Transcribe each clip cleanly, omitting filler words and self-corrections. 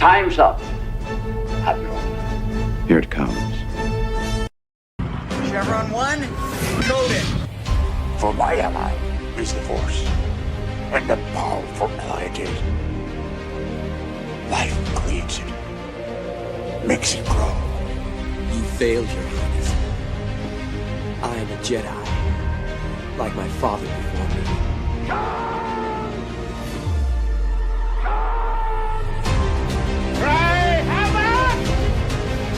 Time's up, Admiral. Here it comes. Chevron 1, coded. For my ally is the Force, and the powerful ally it is. Life creates it, makes it grow. You failed, Your Highness. I am a Jedi, like my father before me. Cry hammer,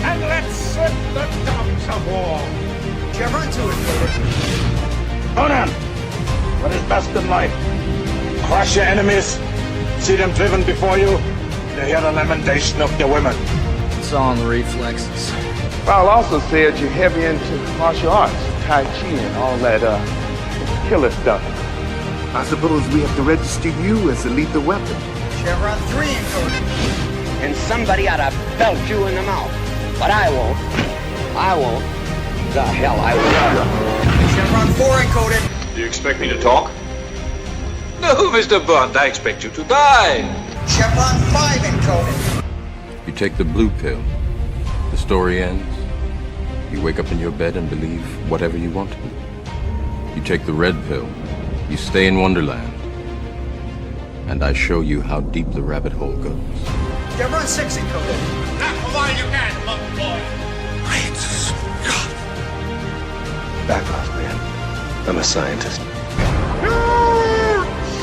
and let's set the dogs of war. Chevron 2 is coded. Conan, what is best in life? Crush your enemies, see them driven before you, to hear the lamentation of your women. It's all in the reflexes. Paul also said you're heavy into martial arts, Tai Chi and all that killer stuff. I suppose we have to register you as a lethal weapon. Chevron 3 encoded. And somebody ought to belt you in the mouth. But I won't. I won't. The hell I will. Chevron 4 encoded. Do you expect me to talk? No, Mr. Bond, I expect you to die. Chevron 5 encoded. You take the blue pill. The story ends. You wake up in your bed and believe whatever you want to. You take the red pill. You stay in Wonderland. And I show you how deep the rabbit hole goes. Chevron 6 encoded. Not while you can, monkey boy. Back off, man. I'm a scientist. You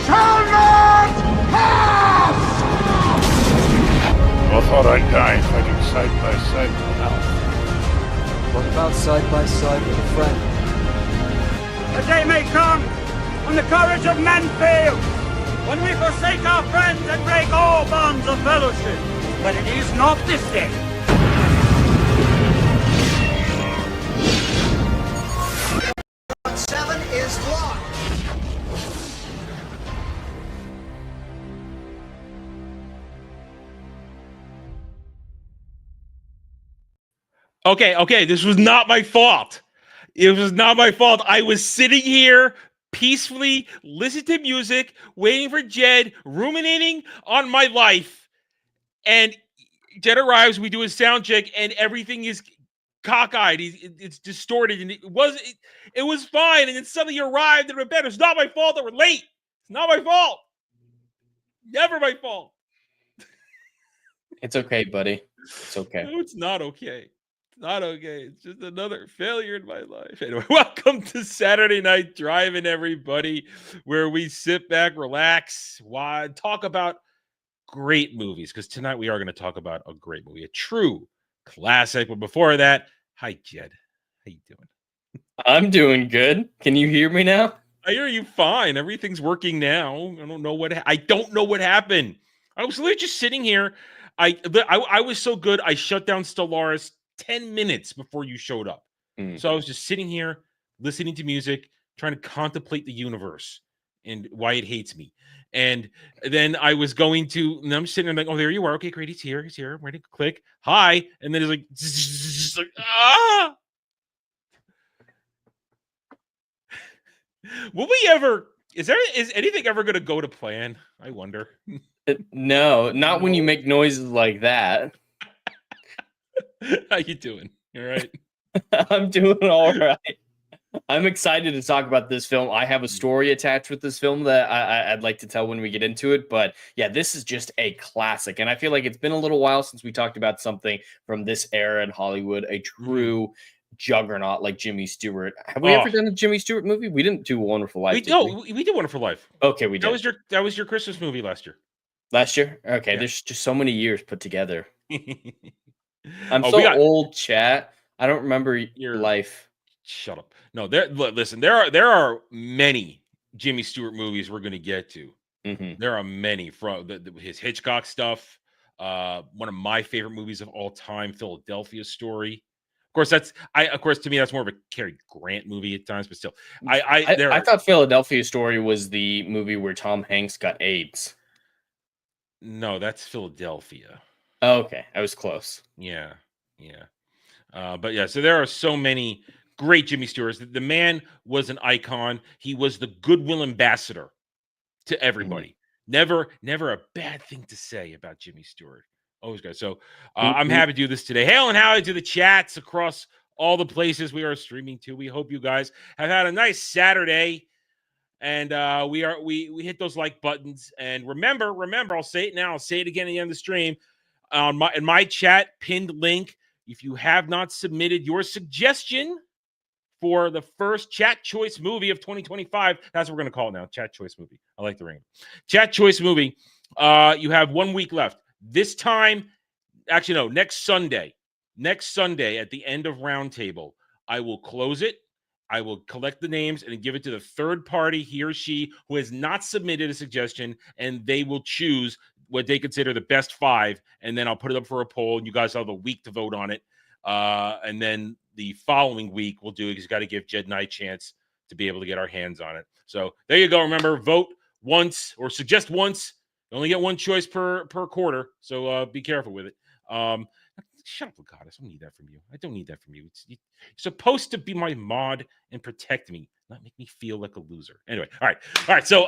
shall not pass! I thought I'd die fighting side by side with an elf. What about side by side with a friend? The day may come when the courage of men fails, when we forsake our friends and break all bonds of fellowship. But it is not this day. Chevron 7 is locked. Okay, this was not my fault. It was not my fault. I was sitting here peacefully, listening to music, waiting for Jed, ruminating on my life. And Jed arrives, we do a sound check, and everything is cockeyed. It's distorted, and it was fine. And then suddenly you arrived and we're better. It's not my fault that we're late. It's not my fault. Never my fault. It's okay, buddy. It's okay. No, it's not okay. It's not okay. It's just another failure in my life. Anyway, welcome to Saturday Night Driving, everybody, where we sit back, relax, talk about great movies, because tonight we are going to talk about a great movie, a true classic. But before that, hi, Jed. How you doing? I'm doing good. Can you hear me now? I hear you fine. Everything's working now. I don't know what happened. I was literally just sitting here. I was so good. I shut down Stellaris 10 minutes before you showed up. So I was just sitting here listening to music, trying to contemplate the universe and why it hates me. And then I was going to, and I'm sitting there like, oh, there you are. Okay, great. He's here. I'm ready to click. Hi. And then it's like, ah. Will we ever, is anything ever going to go to plan? I wonder. No, not when you make noises like that. How you doing? All right. I'm doing all right. I'm excited to talk about this film. I have a story attached with this film that I'd like to tell when we get into it. But yeah, this is just a classic. And I feel like it's been a little while since we talked about something from this era in Hollywood, a true juggernaut like Jimmy Stewart. Have we ever done a Jimmy Stewart movie? We didn't do Wonderful Life. We did Wonderful Life. Okay, we did. That was your Christmas movie last year. Last year? Okay, yeah. There's just so many years put together. I'm old, chat. I don't remember your life. Shut up. No, listen, there are many Jimmy Stewart movies we're going to get to. Mm-hmm. There are many from his Hitchcock stuff. One of my favorite movies of all time, Philadelphia Story. Of course, to me, that's more of a Cary Grant movie at times, but still, I thought Philadelphia Story was the movie where Tom Hanks got AIDS. No, that's Philadelphia. Oh, okay, I was close. Yeah. But yeah, so there are so many great Jimmy Stewarts. The man was an icon. He was the goodwill ambassador to everybody. Never a bad thing to say about Jimmy Stewart. Always good. So I'm happy to do this today. Hail and howdy to the chats across all the places we are streaming to. We hope you guys have had a nice Saturday. And we hit those like buttons. And remember, I'll say it now. I'll say it again at the end of the stream. In my chat, pinned link. If you have not submitted your suggestion for the first chat choice movie of 2025, that's what we're going to call it now. Chat choice movie. I like the ring. Chat choice movie. You have 1 week left. This time, actually, no, next Sunday at the end of Roundtable, I will close it. I will collect the names and give it to the third party, he or she, who has not submitted a suggestion, and they will choose what they consider the best 5, and then I'll put it up for a poll, and you guys have a week to vote on it. And then the following week we'll do it. He's got to give Jed and I a chance to be able to get our hands on it. So there you go. Remember, vote once or suggest once. You only get one choice per quarter, so be careful with it. Shut up, Legatus. I don't need that from you. I don't need that from you. You're supposed to be my mod and protect me, not make me feel like a loser. Anyway, all right. So,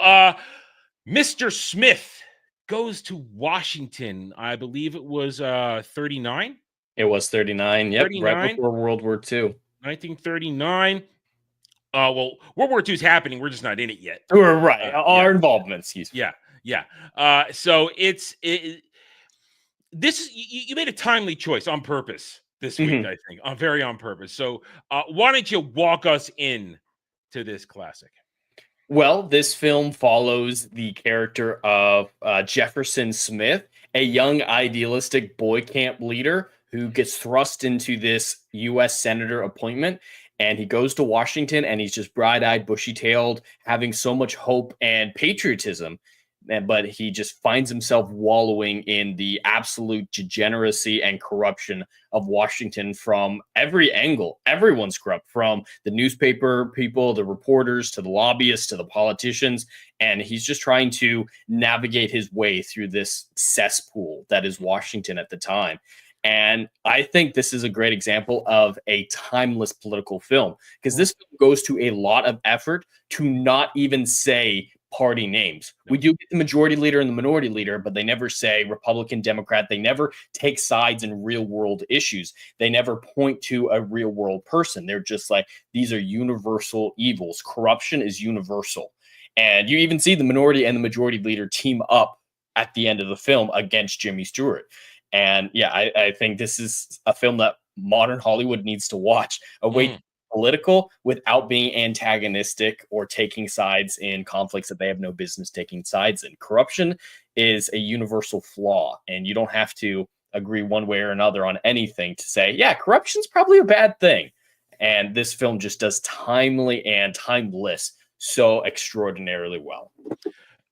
Mr. Smith goes to Washington. I believe it was 39. It was 39. Yep, 39? right before World War II. 1939. Well, World War II is happening. We're just not in it yet. We're right. Our involvement, excuse me. Yeah. So this you made a timely choice on purpose this week, I think. Very on purpose. So why don't you walk us in to this classic? Well, this film follows the character of Jefferson Smith, a young idealistic boy camp leader who gets thrust into this U.S. Senator appointment. And he goes to Washington, and he's just bright-eyed, bushy-tailed, having so much hope and patriotism. But he just finds himself wallowing in the absolute degeneracy and corruption of Washington from every angle. Everyone's corrupt, from the newspaper people, the reporters, to the lobbyists, to the politicians. And he's just trying to navigate his way through this cesspool that is Washington at the time. And I think this is a great example of a timeless political film, because this film goes to a lot of effort to not even say party names. We do get the majority leader and the minority leader, but they never say Republican, Democrat. They never take sides in real world issues. They never point to a real world person. They're just like, these are universal evils. Corruption is universal. And you even see the minority and the majority leader team up at the end of the film against Jimmy Stewart. And yeah, I think this is a film that modern Hollywood needs to watch. A way political without being antagonistic or taking sides in conflicts that they have no business taking sides in. Corruption is a universal flaw, and you don't have to agree one way or another on anything to say, yeah, corruption's probably a bad thing. And this film just does timely and timeless so extraordinarily well.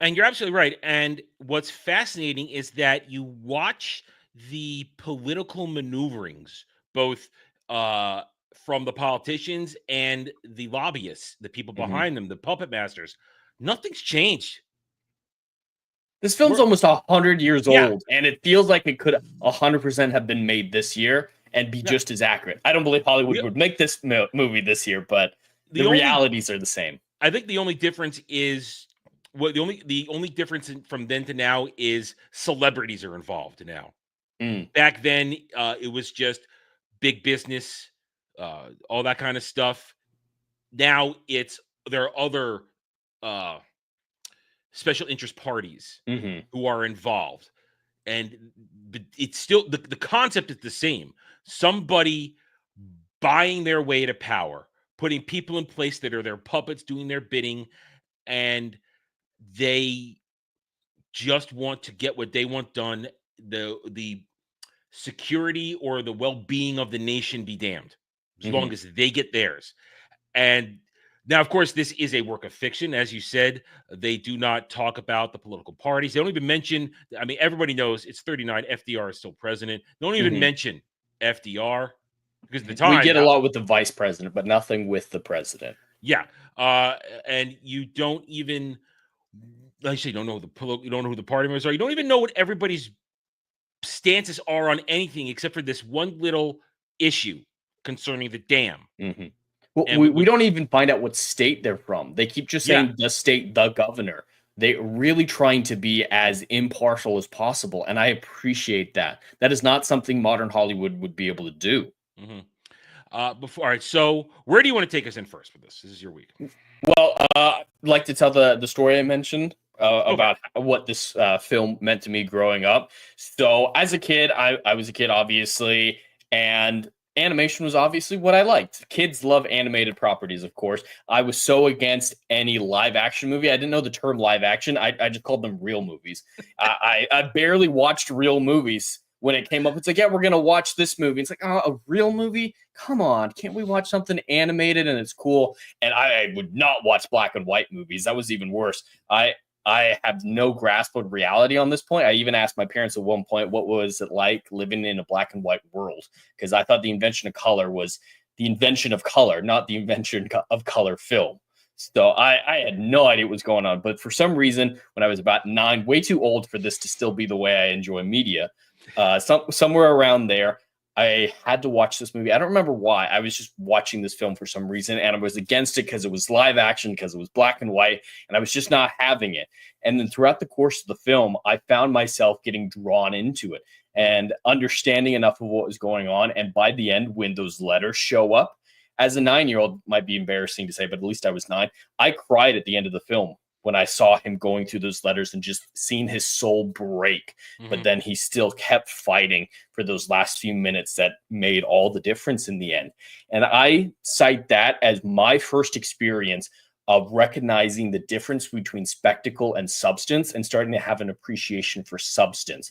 And you're absolutely right. And what's fascinating is that you watch the political maneuverings, both from the politicians and the lobbyists, the people behind them, the puppet masters. Nothing's changed. This film's almost 100 years old, and it feels like it could 100% have been made this year and be just as accurate. I don't believe Hollywood would make this movie this year, but the realities are the same. I think the only difference is the only difference from then to now is celebrities are involved now. Back then, it was just big business, all that kind of stuff. Now there are other special interest parties who are involved, and it's still the concept is the same. Somebody buying their way to power, putting people in place that are their puppets, doing their bidding, and they just want to get what they want done. The security or the well-being of the nation be damned, as long as they get theirs. And now, of course, this is a work of fiction. As you said, they do not talk about the political parties. They don't even mention, I mean, everybody knows it's 39. FDR is still president. They don't even mention FDR because at the time. We get a lot with the vice president, but nothing with the president. Yeah. And you don't even, like I say, you don't know who the party members are. You don't even know what everybody's stances are on anything except for this one little issue concerning the dam. Well, we don't even find out what state they're from. They keep just saying the state, the governor. They really trying to be as impartial as possible, and I appreciate that. That is not something modern Hollywood would be able to do. All right, so where do you want to take us in first with this? This is your week. Well, I'd like to tell the story I mentioned about what this film meant to me growing up. So, as a kid, I was a kid, obviously, and animation was obviously what I liked. Kids love animated properties, of course. I was so against any live action movie. I didn't know the term live action. I just called them real movies. I barely watched real movies. When it came up, it's like, yeah, we're going to watch this movie. It's like, oh, a real movie? Come on. Can't we watch something animated and it's cool? And I would not watch black and white movies. That was even worse. I have no grasp of reality on this point. I even asked my parents at one point, what was it like living in a black and white world? Because I thought the invention of color was the invention of color, not the invention of color film. So I had no idea what was going on. But for some reason, when I was about 9, way too old for this to still be the way I enjoy media, somewhere around there, I had to watch this movie. I don't remember why. I was just watching this film for some reason, and I was against it because it was live action, because it was black and white, and I was just not having it. And then throughout the course of the film, I found myself getting drawn into it and understanding enough of what was going on. And by the end, when those letters show up, as a 9-year-old, might be embarrassing to say, but at least I was 9, I cried at the end of the film when I saw him going through those letters and just seeing his soul break. But then he still kept fighting for those last few minutes that made all the difference in the end. And I cite that as my first experience of recognizing the difference between spectacle and substance and starting to have an appreciation for substance.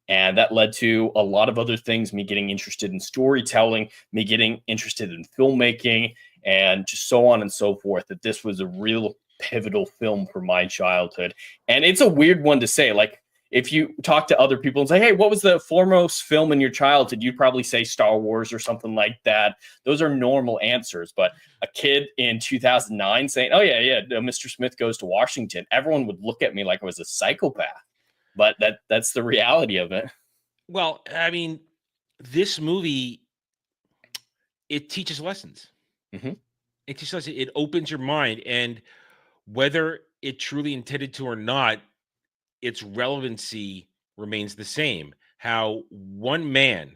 And that led to a lot of other things, me getting interested in storytelling, me getting interested in filmmaking, and just so on and so forth, that this was a real pivotal film for my childhood. And it's a weird one to say. Like, if you talk to other people and say, hey, what was the foremost film in your childhood? You'd probably say Star Wars or something like that. Those are normal answers. But a kid in 2009 saying, oh, yeah, Mr. Smith Goes to Washington, everyone would look at me like I was a psychopath. But that's the reality of it. Well, I mean, this movie, it teaches lessons. It teaches lessons. It opens your mind. And whether it truly intended to or not, its relevancy remains the same. How one man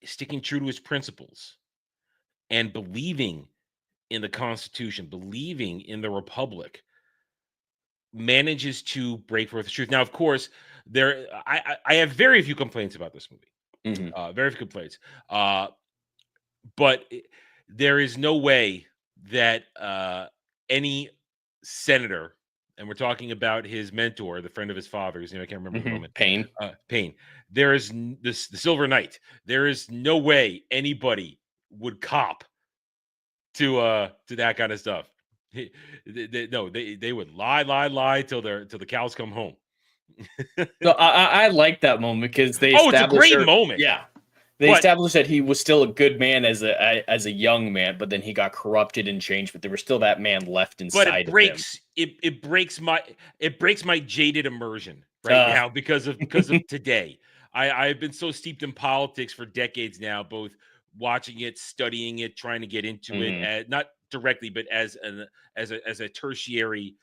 sticking true to his principles and believing in the Constitution, believing in the Republic, manages to break forth the truth. Now, of course, I have very few complaints about this movie. Very few complaints. But there is no way that any senator, and we're talking about his mentor, the friend of his father, whose name I can't remember at the moment. Payne. There is the Silver Knight. There is no way anybody would cop to that kind of stuff. They would lie till the cows come home. So I like that moment because they it's a great moment. Yeah. They established that he was still a good man as a young man, but then he got corrupted and changed. But there was still that man left inside. But it breaks my jaded immersion now because of today. I've been so steeped in politics for decades now, both watching it, studying it, trying to get into it, not directly, but as a tertiary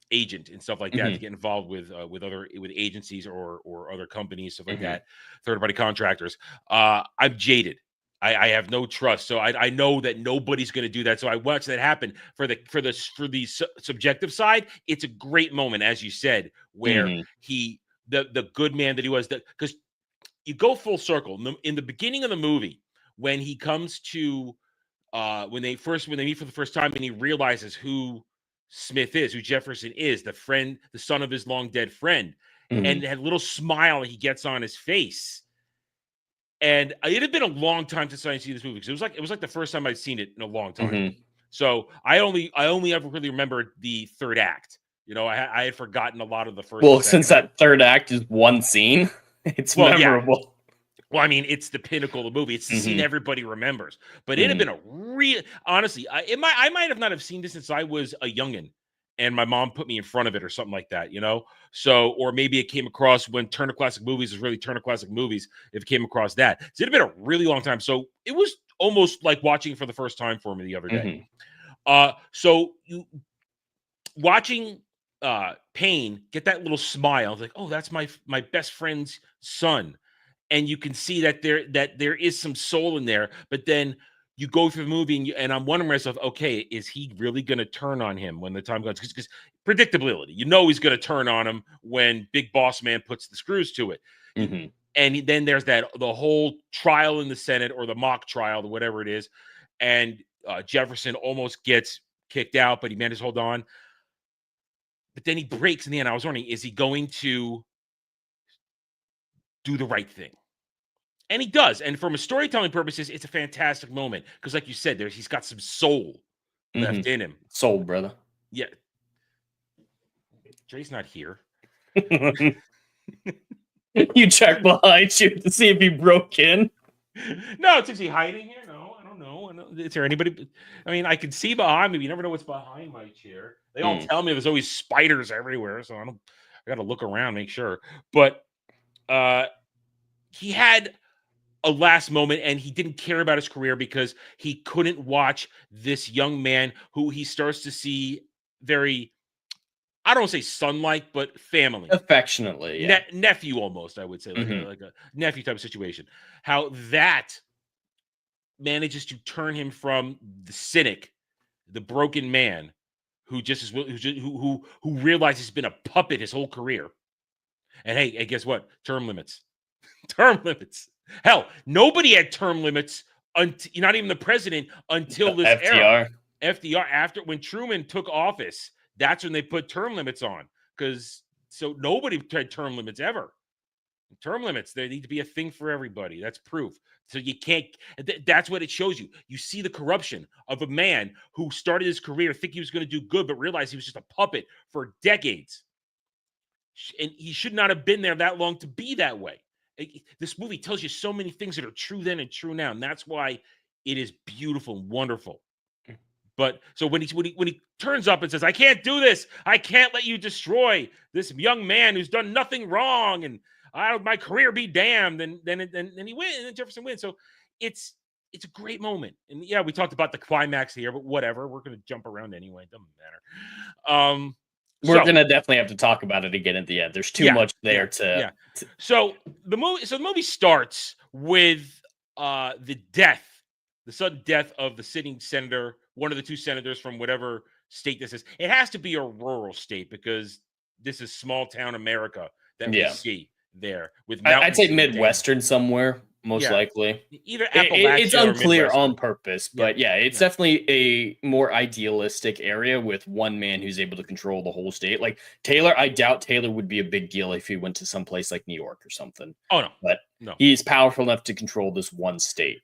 agent and stuff like that, to get involved with agencies or other companies, stuff like that, third-party contractors. I'm jaded. I have no trust, so I know that nobody's going to do that. So I watch that happen for the subjective side. It's a great moment, as you said, where the good man that he was, because you go full circle in the beginning of the movie when he comes to when they meet for the first time and he realizes who Smith is, who Jefferson is, the son of his long dead friend, and that little smile he gets on his face. And it had been a long time since I seen this movie, because it was like the first time I'd seen it in a long time. So I only ever really remembered the third act. You know, I had forgotten a lot of the first. Well, since that third act is one scene, it's memorable. Yeah. Well, I mean, it's the pinnacle of the movie. It's the scene everybody remembers. But it had been a real, honestly, I might have not have seen this since I was a youngin', and my mom put me in front of it or something like that, you know? So, or maybe it came across when Turner Classic Movies was really Turner Classic Movies, if it came across that. So it had been a really long time. So it was almost like watching it for the first time for me the other day. So watching Payne get that little smile, like, oh, that's my best friend's son, and you can see that there is some soul in there. But then you go through the movie, and I'm wondering myself, okay, is he really going to turn on him when the time comes? Because predictability, he's going to turn on him when Big Boss Man puts the screws to it. Mm-hmm. And then there's the whole trial in the Senate, or the mock trial, or whatever it is, and Jefferson almost gets kicked out, but he manages to hold on. But then he breaks in the end. I was wondering, is he going to do the right thing? And he does. And from a storytelling purposes, it's a fantastic moment. Because like you said, he's got some soul left in him. Soul, brother. Yeah. Jay's not here. You check behind you to see if he broke in. No, is he hiding here? No, I don't know. Is there anybody? I mean, I can see behind me. You never know what's behind my chair. They all tell me there's always spiders everywhere, so I got to look around, make sure. But he had a last moment, and he didn't care about his career because he couldn't watch this young man who he starts to see very, I don't want to say son-like, but family. Affectionately, yeah. Nephew almost, I would say, like a nephew type of situation. How that manages to turn him from the cynic, the broken man, who realizes he's been a puppet his whole career. And hey, guess what? Term limits. Term limits. Hell, nobody had term limits until, not even the president, until this era. FDR, after when Truman took office, that's when they put term limits on. So nobody had term limits ever. Term limits, they need to be a thing for everybody. That's proof. So you can't, that's what it shows you. You see the corruption of a man who started his career thinking he was going to do good, but realized he was just a puppet for decades. And he should not have been there that long to be that way. This movie tells you so many things that are true then and true now. And that's why it is beautiful and wonderful. But so when he turns up and says, I can't do this. I can't let you destroy this young man who's done nothing wrong. And my career be damned. And then he wins, and then Jefferson wins. So it's a great moment. And yeah, we talked about the climax here, but whatever. We're going to jump around anyway. It doesn't matter. We're going to definitely have to talk about it again at the end. There's too much there to. So the movie starts with the sudden death of the sitting senator, one of the two senators from whatever state this is. It has to be a rural state because this is small town America that we see there. With I'd say Midwestern somewhere, most likely. Either Appalachia it's unclear or on purpose, but it's definitely a more idealistic area with one man who's able to control the whole state. Like Taylor, I doubt Taylor would be a big deal if he went to some place like New York or something. Oh no, but no, he's powerful enough to control this one state.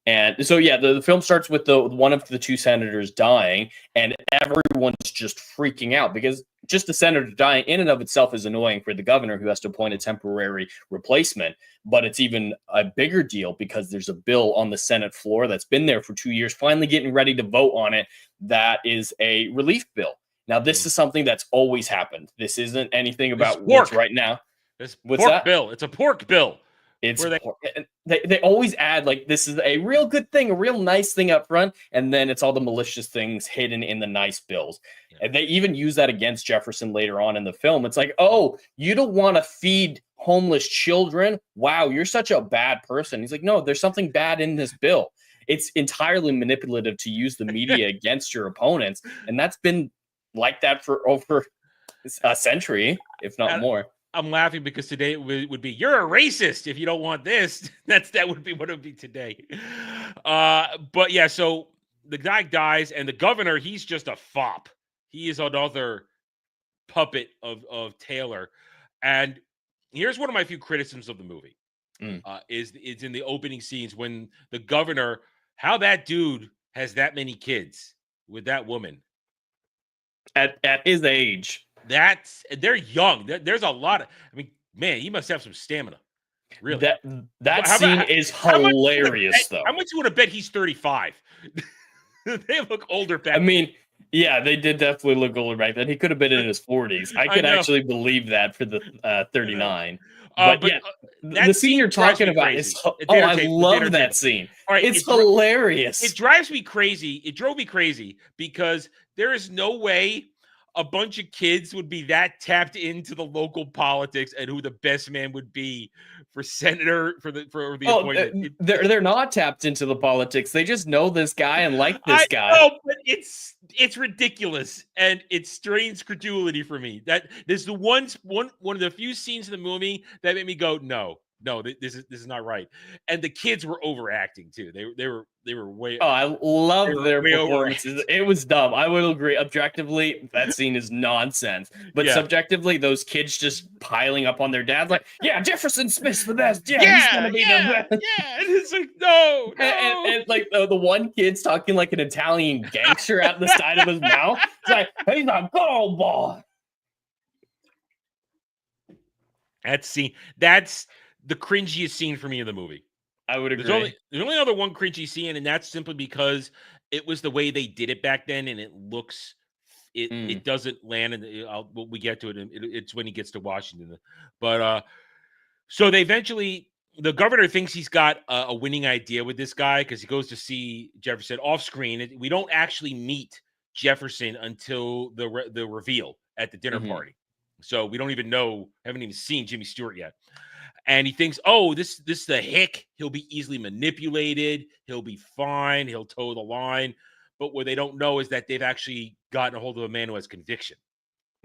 And so, the film starts with one of the two senators dying, and everyone's just freaking out because just the senator dying in and of itself is annoying for the governor who has to appoint a temporary replacement. But it's even a bigger deal because there's a bill on the Senate floor that's been there for 2 years, finally getting ready to vote on it. That is a relief bill. Now, this is something that's always happened. This isn't anything about what's right now. It's pork bill. It's a pork bill. They always add like this is a real good thing, a real nice thing up front, and then it's all the malicious things hidden in the nice bills. And they even use that against Jefferson later on in the film. It's like, oh, you don't want to feed homeless children? Wow, you're such a bad person. He's like, no, there's something bad in this bill. It's entirely manipulative to use the media against your opponents, and that's been like that for over a century, if not more. I'm laughing because today it would be, you're a racist if you don't want this. That would be what it would be today. But yeah, so the guy dies, and the governor, he's just a fop. He is another puppet of Taylor. And here's one of my few criticisms of the movie. Is in the opening scenes when the governor, how that dude has that many kids with that woman. At his age. They're young. There's a lot of, man, he must have some stamina. Really. That scene is hilarious, though. How much you want to bet he's 35? They look older back. They did definitely look older back then. He could have been in his 40s. I could actually believe that for the 39. The scene you're talking about is I love that scene. All right, it's hilarious. It drives me crazy. It drove me crazy because there is no way a bunch of kids would be that tapped into the local politics and who the best man would be for senator for the appointment. They're not tapped into the politics. They just know this guy and like this guy. know, but it's ridiculous and it strains credulity for me. That this is the one of the few scenes in the movie that made me go, no, this is not right. And the kids were overacting too. They were way. Oh, I love their performances. Overacting. It was dumb. I will agree. Objectively, that scene is nonsense. But subjectively, those kids just piling up on their dad, like, yeah, Jefferson Smith's the best. Yeah, he's gonna be the best. Yeah, and it's like no. And like the one kid's talking like an Italian gangster out the side of his mouth. It's like, he's a good old boy. That's the cringiest scene for me in the movie. I would agree. There's only other one cringy scene, and that's simply because it was the way they did it back then, and it doesn't land. And we get to it. It's when he gets to Washington, but so the governor thinks he's got a winning idea with this guy because he goes to see Jefferson off screen. We don't actually meet Jefferson until the reveal at the dinner party, so we don't even haven't even seen Jimmy Stewart yet. And he thinks, oh, this is the hick. He'll be easily manipulated. He'll be fine. He'll toe the line. But what they don't know is that they've actually gotten a hold of a man who has conviction,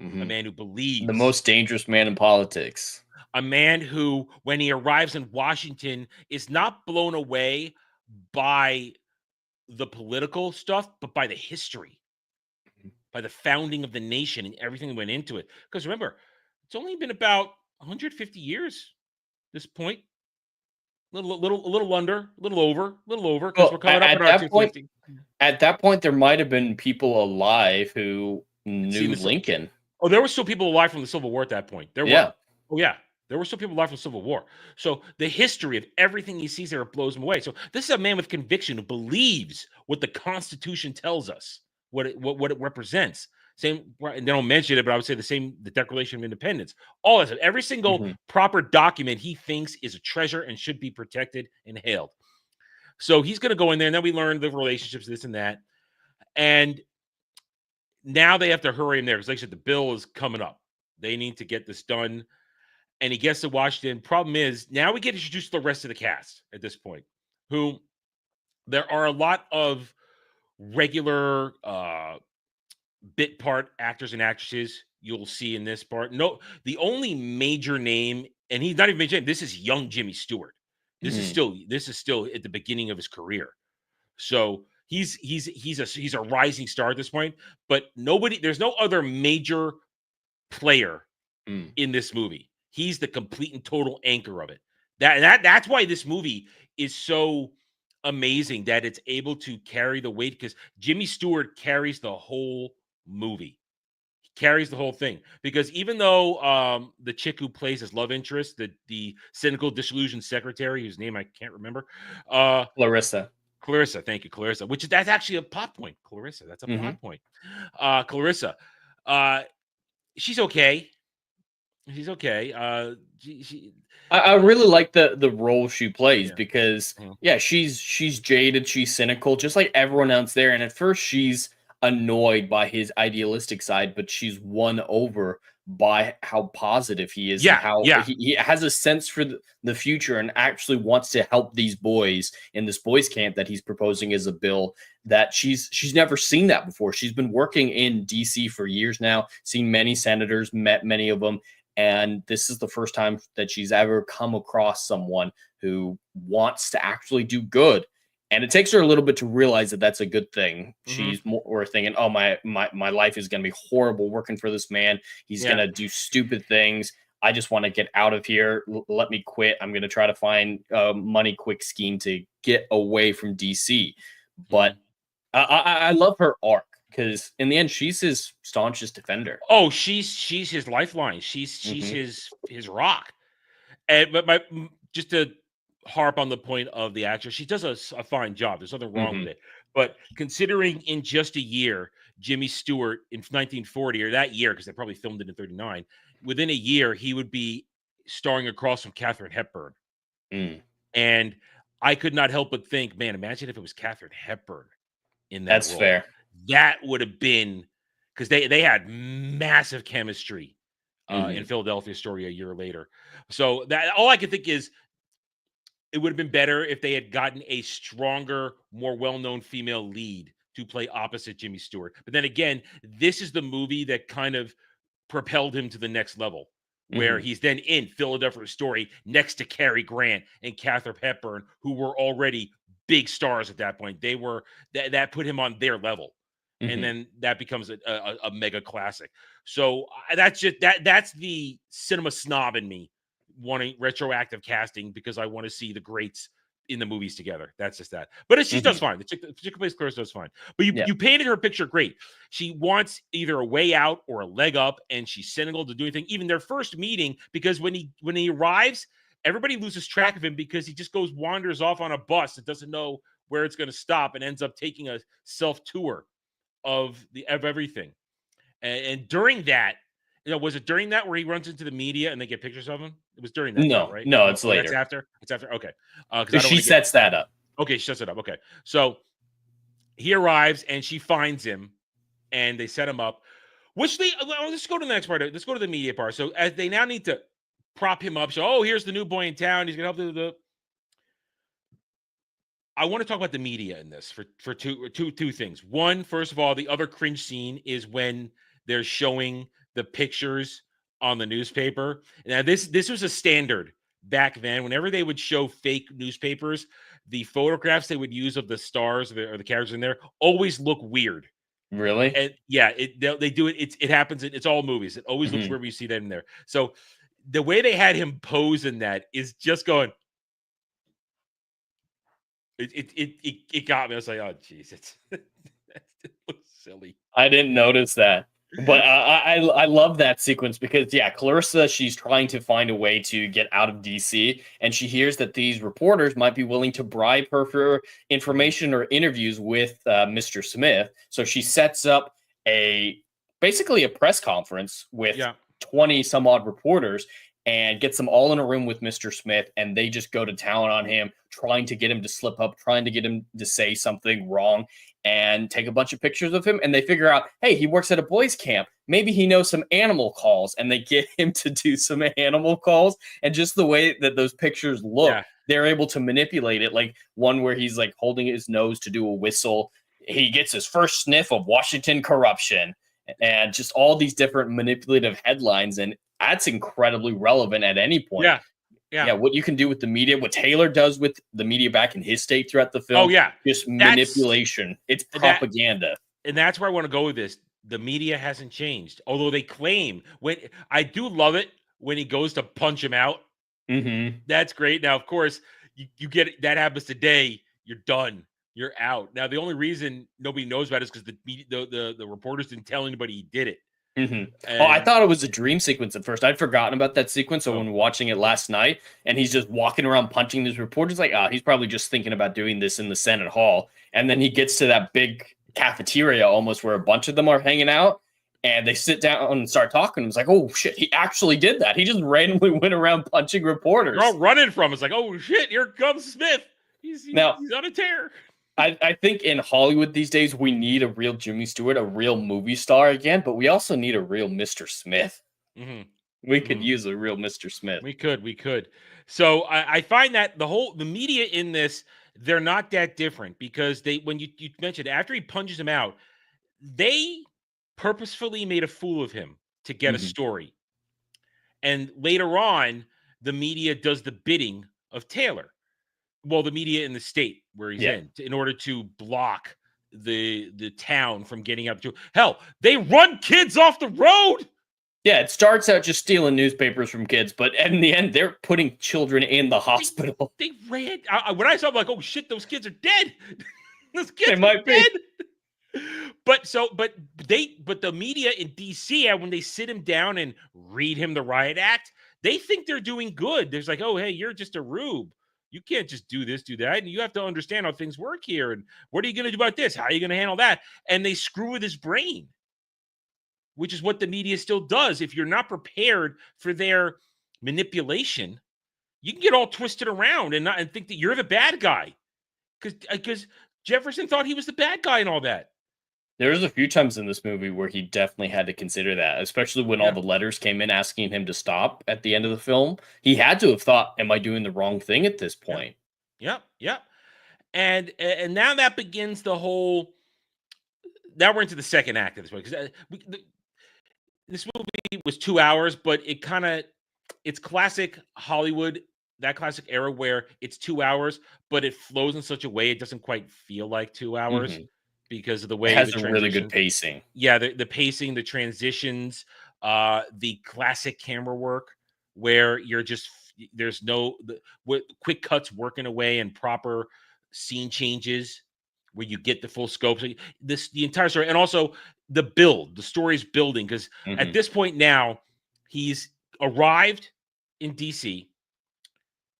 a man who believes. The most dangerous man in politics. A man who, when he arrives in Washington, is not blown away by the political stuff, but by the history, by the founding of the nation and everything that went into it. Because remember, it's only been about 150 years. This point, a little under, a little over, because we're coming up on our 250. At that point, there might have been people alive who knew Lincoln. Oh, there were still people alive from the Civil War at that point. There were. Oh, yeah. There were still people alive from the Civil War. So the history of everything he sees there, it blows him away. So this is a man with conviction who believes what the Constitution tells us, what it represents. Same, and they don't mention it, but I would say the Declaration of Independence. All of it, every single proper document he thinks is a treasure and should be protected and hailed. So he's going to go in there, and then we learn the relationships, this and that. And now they have to hurry him there because, like I said, the bill is coming up. They need to get this done. And he gets to Washington. Problem is, now we get introduced to the rest of the cast at this point, who there are a lot of regular bit part actors and actresses you'll see in this part. No, the only major name, and he's not even major name, this is young Jimmy Stewart. This is still at the beginning of his career. So he's a rising star at this point, but there's no other major player in this movie. He's the complete and total anchor of it. That's why this movie is so amazing, that it's able to carry the weight, because Jimmy Stewart carries the whole movie. He carries the whole thing, because even though the chick who plays his love interest, the cynical, disillusioned secretary, whose name I can't remember, Clarissa, thank you, Clarissa, that's actually a plot point. Clarissa, that's a plot point. Clarissa, she's okay. She's okay. I really like the role she plays because she's jaded, she's cynical, just like everyone else there. And at first she's annoyed by his idealistic side, but she's won over by how positive he is, and how he has a sense for the future and actually wants to help these boys in this boys camp that he's proposing as a bill that she's never seen that before. She's been working in DC for years now, seen many senators, met many of them. And this is the first time that she's ever come across someone who wants to actually do good. And it takes her a little bit to realize that that's a good thing. She's more thinking, oh, my life is going to be horrible working for this man. He's going to do stupid things. I just want to get out of here. Let me quit. I'm going to try to find a money quick scheme to get away from DC. But I love her arc, because in the end, she's his staunchest defender. Oh, she's his lifeline. She's his rock. And but just to harp on the point of the actress, she does a fine job. There's nothing wrong with it. But considering in just a year, Jimmy Stewart in 1940, or that year, because they probably filmed it in 39, within a year he would be starring across from Katharine Hepburn. And I could not help but think, man, imagine if it was Katharine Hepburn in that role. Fair. That would have been because they had massive chemistry in Philadelphia Story a year later. So that all I can think is it would have been better if they had gotten a stronger, more well-known female lead to play opposite Jimmy Stewart. But then again, this is the movie that kind of propelled him to the next level, where he's then in Philadelphia Story next to Cary Grant and Katharine Hepburn, who were already big stars at that point. They were that put him on their level. And then that becomes a mega classic. So that's just that's the cinema snob in me wanting retroactive casting because I want to see the greats in the movies together. That's just that. But she does fine. The chick who plays Clarissa does fine. But you painted her picture great. She wants either a way out or a leg up, and she's cynical to do anything. Even their first meeting, because when he arrives, everybody loses track of him because he just wanders off on a bus that doesn't know where it's going to stop and ends up taking a self tour of everything. And during that, was it during that where he runs into the media and they get pictures of him? It was during that, No, right? no, it's later. It's after. It's after. Okay, because she sets that up. Okay, she sets it up. Okay, so he arrives and she finds him, and they set him up. Which let's go to the next part. Let's go to the media part. So as they now need to prop him up. So here's the new boy in town. He's gonna help the. I want to talk about the media in this for two things. One, first of all, the other cringe scene is when they're showing the pictures on the newspaper. Now, this was a standard back then. Whenever they would show fake newspapers, the photographs they would use of the stars or the characters in there always look weird. Really? And yeah, they do it. It happens. It's all movies. It always looks weird when you see that in there. So the way they had him pose in that is just going. It got me. I was like, oh, geez, it looks silly. I didn't notice that. But I love that sequence because, Clarissa, she's trying to find a way to get out of DC, and she hears that these reporters might be willing to bribe her for information or interviews with Mr. Smith. So she sets up basically a press conference with 20 some odd reporters and gets them all in a room with Mr. Smith, and they just go to town on him, trying to get him to slip up, trying to get him to say something wrong, and take a bunch of pictures of him. And they figure out, hey, he works at a boys' camp. Maybe he knows some animal calls, and they get him to do some animal calls. And just the way that those pictures look, they're able to manipulate it. Like one where he's like holding his nose to do a whistle. He gets his first sniff of Washington corruption, and just all these different manipulative headlines. And that's incredibly relevant at any point. Yeah, what you can do with the media, what Taylor does with the media back in his state throughout the film. Just manipulation. It's propaganda. And that's where I want to go with this. The media hasn't changed. Although they claim I do love it when he goes to punch him out. That's great. Now, of course, you get that happens today, you're done. You're out. Now, the only reason nobody knows about it is because the reporters didn't tell anybody he did it. I thought it was a dream sequence at first. I'd forgotten about that sequence. So when watching it last night, and he's just walking around punching these reporters, like, he's probably just thinking about doing this in the Senate Hall. And then he gets to that big cafeteria almost where a bunch of them are hanging out, and they sit down and start talking. It's like, oh shit, he actually did that. He just randomly went around punching reporters. They're all running from him. It's like, oh shit, here comes Smith. He's on a tear. I think in Hollywood these days, we need a real Jimmy Stewart, a real movie star again, but we also need a real Mr. Smith. We could use a real Mr. Smith. We could. So I find that the media in this, they're not that different because when you mentioned after he punches him out, they purposefully made a fool of him to get a story. And later on, the media does the bidding of Taylor. Well, the media in the state where he's in order to block the town from getting up to hell. They run kids off the road. Yeah, it starts out just stealing newspapers from kids, but in the end, they're putting children in the hospital. They ran. When I saw, I'm like, oh shit, those kids are dead. Those kids might be dead. But the media in DC, when they sit him down and read him the riot act, they think they're doing good. There's like, oh hey, you're just a rube. You can't just do this, do that. And you have to understand how things work here. And what are you going to do about this? How are you going to handle that? And they screw with his brain, which is what the media still does. If you're not prepared for their manipulation, you can get all twisted around and think that you're the bad guy. Because Jefferson thought he was the bad guy and all that. There's a few times in this movie where he definitely had to consider that, especially when all the letters came in asking him to stop at the end of the film. He had to have thought, "Am I doing the wrong thing at this point?" Yep. And now that begins the whole. Now we're into the second act of this movie because this movie was 2 hours, but it's classic Hollywood, that classic era where it's 2 hours, but it flows in such a way it doesn't quite feel like 2 hours because of the way It has the a really good transition. pacing. Yeah, the pacing, the transitions, the classic camera work where there's no quick cuts working away and proper scene changes where you get the full scope. So the entire story, and also the story's building because at this point now he's arrived in DC.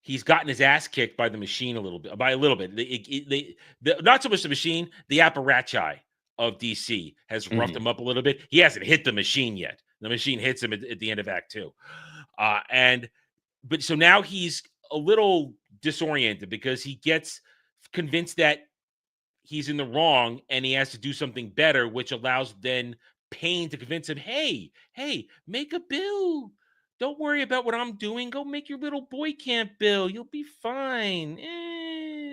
He's gotten his ass kicked by the machine a little bit. Not so much the machine, the apparatchik of DC has roughed him up a little bit. He hasn't hit the machine yet. The machine hits him at the end of Act 2. But so now he's a little disoriented because he gets convinced that he's in the wrong and he has to do something better, which allows then Payne to convince him, hey, make a bill. Don't worry about what I'm doing. Go make your little boy camp bill. You'll be fine.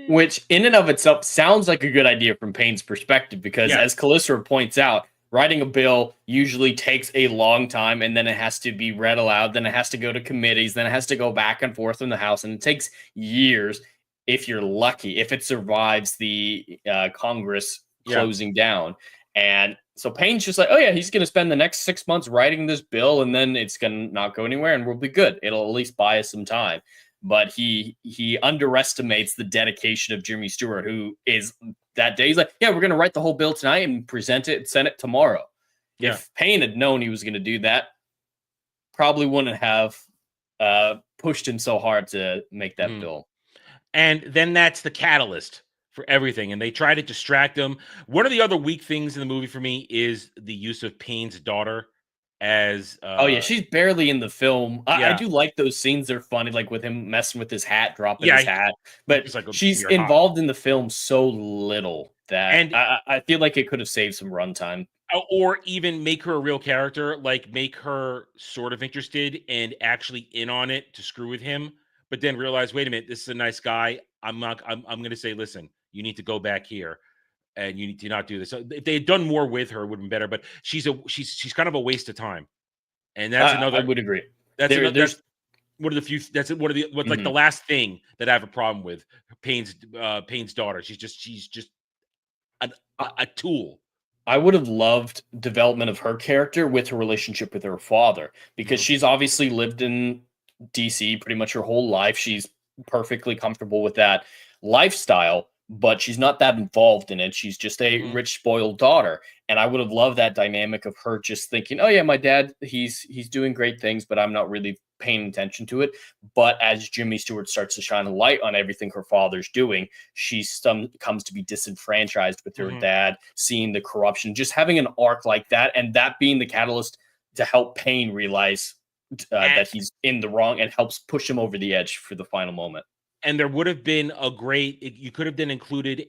Which, in and of itself, sounds like a good idea from Payne's perspective, because as Callister points out, writing a bill usually takes a long time, and then it has to be read aloud, then it has to go to committees, then it has to go back and forth in the House, and it takes years if you're lucky, if it survives the Congress closing down. And so Payne's just like, oh yeah, he's going to spend the next 6 months writing this bill, and then it's going to not go anywhere, and we'll be good. It'll at least buy us some time. But he underestimates the dedication of Jimmy Stewart, who is that day. He's like, yeah, we're going to write the whole bill tonight and present it and send it tomorrow. Yeah. If Payne had known he was going to do that, probably wouldn't have pushed him so hard to make that bill. And then that's the catalyst for everything. And they try to distract him. One of the other weak things in the movie for me is the use of Payne's daughter as oh yeah, she's barely in the film. I do like those scenes. They're funny, like with him messing with his hat, dropping his hat. But like, she's involved in the film so little that I feel like it could have saved some runtime. Or even make her a real character, like make her sort of interested and actually in on it to screw with him, but then realize, wait a minute, this is a nice guy. I'm going to say, listen, you need to go back here and you need to not do this. So if they had done more with her, it would have been better, but she's kind of a waste of time. And that's another, I would agree. That's one of the few, what's like the last thing that I have a problem with Payne's daughter. She's just a tool. I would have loved development of her character with her relationship with her father, because she's obviously lived in DC pretty much her whole life. She's perfectly comfortable with that lifestyle, but she's not that involved in it. She's just a rich, spoiled daughter. And I would have loved that dynamic of her just thinking, oh yeah, my dad, he's doing great things, but I'm not really paying attention to it. But as Jimmy Stewart starts to shine a light on everything her father's doing, she comes to be disenfranchised with her dad, seeing the corruption, just having an arc like that, and that being the catalyst to help Payne realize that he's in the wrong and helps push him over the edge for the final moment. And there would have been you could have then included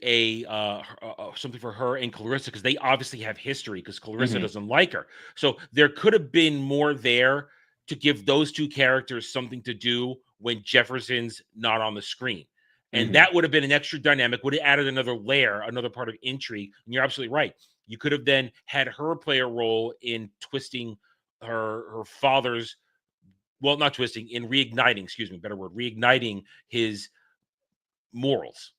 something for her and Clarissa, because they obviously have history, because Clarissa doesn't like her. So there could have been more there to give those two characters something to do when Jefferson's not on the screen. And that would have been an extra dynamic, would have added another layer, another part of intrigue. And you're absolutely right. You could have then had her play a role in twisting her father's, well, not twisting, in reigniting, reigniting his morals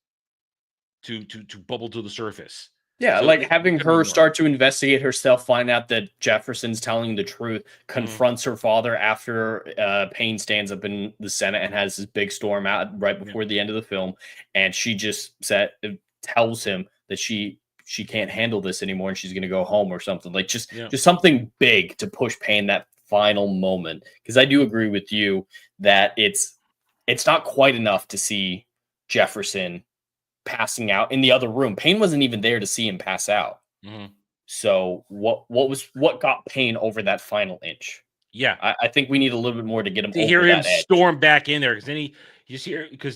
to bubble to the surface. Yeah, so like having her start to investigate herself, find out that Jefferson's telling the truth, confronts her father after Payne stands up in the Senate and has this big storm out right before the end of the film, and she just tells him that she can't handle this anymore and she's going to go home or something. Like just something big to push Payne that final moment. Because I do agree with you that it's not quite enough to see Jefferson passing out in the other room. Payne wasn't even there to see him pass out. So what got Payne over that final inch? Yeah, I think we need a little bit more to get him to over hear him that edge. Storm back in there, because then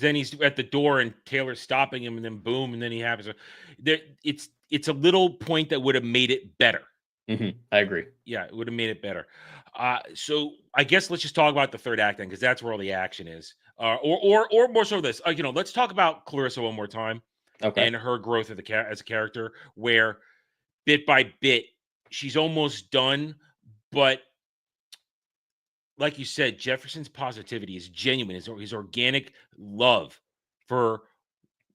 then he's at the door and Taylor's stopping him, and then boom, and then he happens. it's a little point that would have made it better. I agree. Yeah, it would have made it better. So I guess let's just talk about the third act then, because that's where all the action is. Or more so this. Let's talk about Clarissa one more time and her growth as a character, where bit by bit she's almost done, but like you said, Jefferson's positivity is genuine. His organic love for